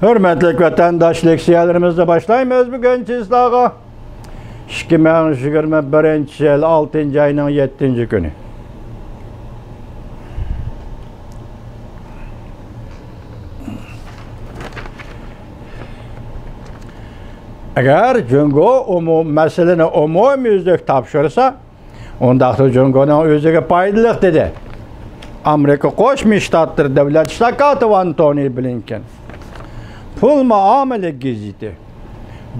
Hürmetli vatandaş leksiyelerimizde başlaymayız bugün sizlerle. 2021 yıl 6. ayının 7. günü. Eğer Cungo meseleni umumiyüzlük tapşırırsa, onda Cungo'nun özüge paydalık dedi. Amerika Qo'shma Shtatlar davlat shtakati Antony Blinken. Pul muomala gazeti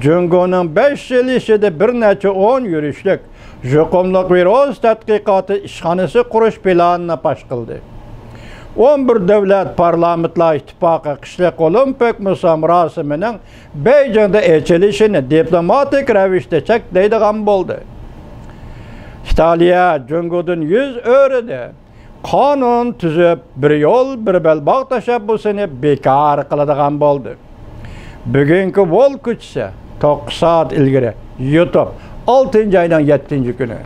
Cungo'nun 5 yil ichida bir necha 10 yurishlik yuqumli virus tadqiqoti ishxonasi qurish planini pash qildi. 11 davlat parlamentlar ittifoqi qishliq olimpik musobaqasining Beijingda ochilishini diplomatik ravishda cheklaydigan bo'ldi. İtalya Cungo'dan yüz öğredi. Kanun tüzüp bir yol bir belbağ teşebbüsünü bekar kıladigan bo'ldi. Bugünkü vol küçse 9 saat ilgiri YouTube 6. ayının 7. günü.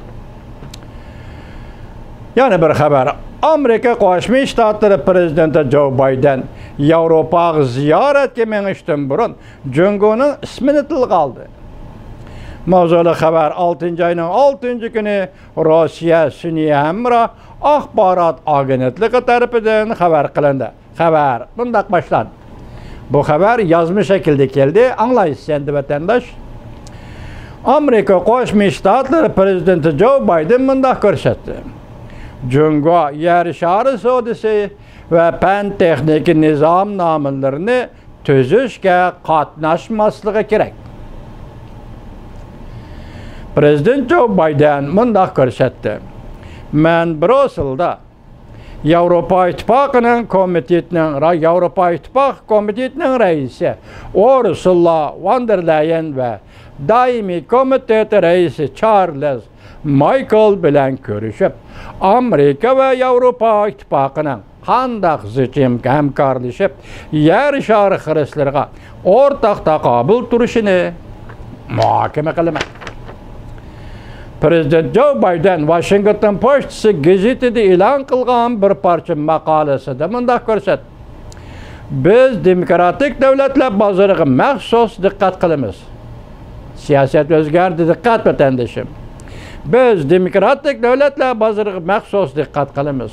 Yani bir haber. Amerika Qo'shma Shtatlar prezidenti Joe Biden Yevropaga ziyoratga menishdan burun Cungo'ning ismini tilga oldi. Mavzuli xabar 6. ayının 6. günü Rossiya Sun'iy Hamra axborot agentligi tarafidan xabar qilindi. Xabar bunday başlandı. Bu xabar yozma shaklda keldi. Anglaysiz endi vatandosh. Amerika Qo'shma Shtatlar prezidenti Joe Biden bunday ko'rsatdi. Cungo yer shari savdosi va fan texnik nizom nomlarini tuzishga qatnashmasligi kerak. Prezident Joe Biden bunday ko'rsatdi. Men Brusselda Yevropa İttifaqı'nın komitetining raisi Ursula von der Leyen ve daimi komiteti raisi Charles Michael bilan ko'rishib, Amerika ve Yevropa İttifaqı'nın qandaq zichim hamkorlashib, yer shari xiristlarga o'rtaq taqobil turishini muhokama qilmoqda. Prezident Joe Biden Washington Post'si gazetida e'lon qilgan bir parcha maqolasida bunday ko'rsatdi. Biz demokratik davlatlar bozoriga maxsus diqqat qilamiz. Siyosat o'zgardi, diqqat vatandoshim. Biz demokratik davlatlar bozoriga maxsus diqqat qilamiz.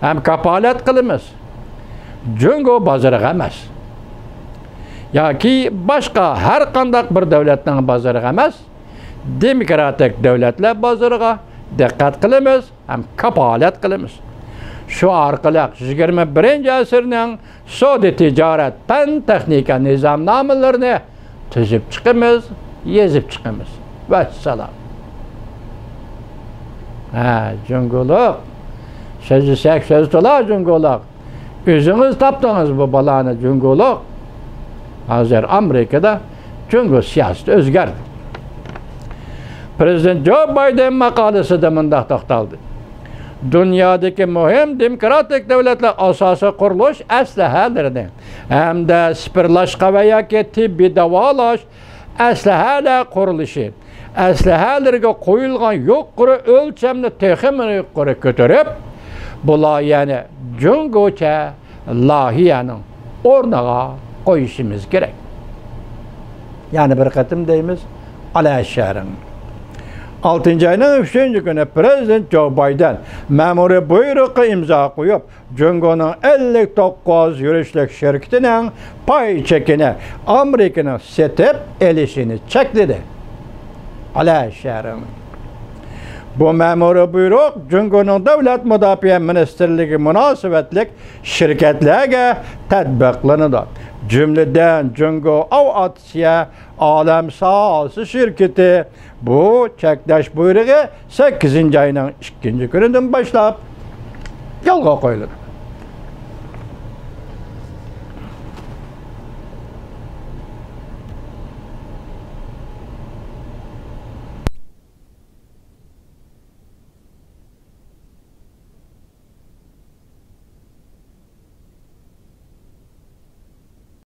Ham kapolat qilamiz. Cungo bozoriga emas. Yoki boshqa har qanday bir davlatning bozoriga emas. Demokratik davlatlar bozoriga diqqat qilamiz, ham kapolat qilamiz. Shu orqali 21-asrning savdo tijorat, fan texnika nizomnomalarini tuzib chiqamiz, yezib chiqamiz. Vassalom. Cunguluq. Söz to'la Cunguluq. O'zingiz topdingiz bu balani Cunguluq. Hozir Amerikada Cungo siyosati o'zgardi. Prezident Joe Biden maqolasida bunday to'xtaldi. Dunyodagi muhim demokratik davlatlar asosiy qurilish aslahalarini hamda spirlashqa va yoki tibbiy davolash aslahalar qurilishi, aslahalarga qo'yilgan yuqori o'lchamni texnik yuqori ko'tarib, bular yani Cungocha loyihaning o'rniga qo'yishimiz kerak. Yani bir qatim deymiz, alasharing. 6. ayının 3. günü Prezident Joe Biden memuri buyruğu imza koyup Cungo'nun 59 yürüyüşlük şirketinin pay çekini Amerika'nın setip elişini çekti. Alaşarım. Bu memuri buyruk Cungo'nun Devlet Müdafiə Ministerliği münasebetlik şirketlerine tatbiqlanıdı. Cümleden Cungo Aviasiya Alem Sahası şirketi bu çekleş buyruğu 8. ayının 2. gününden başlap yolga qo'yildi.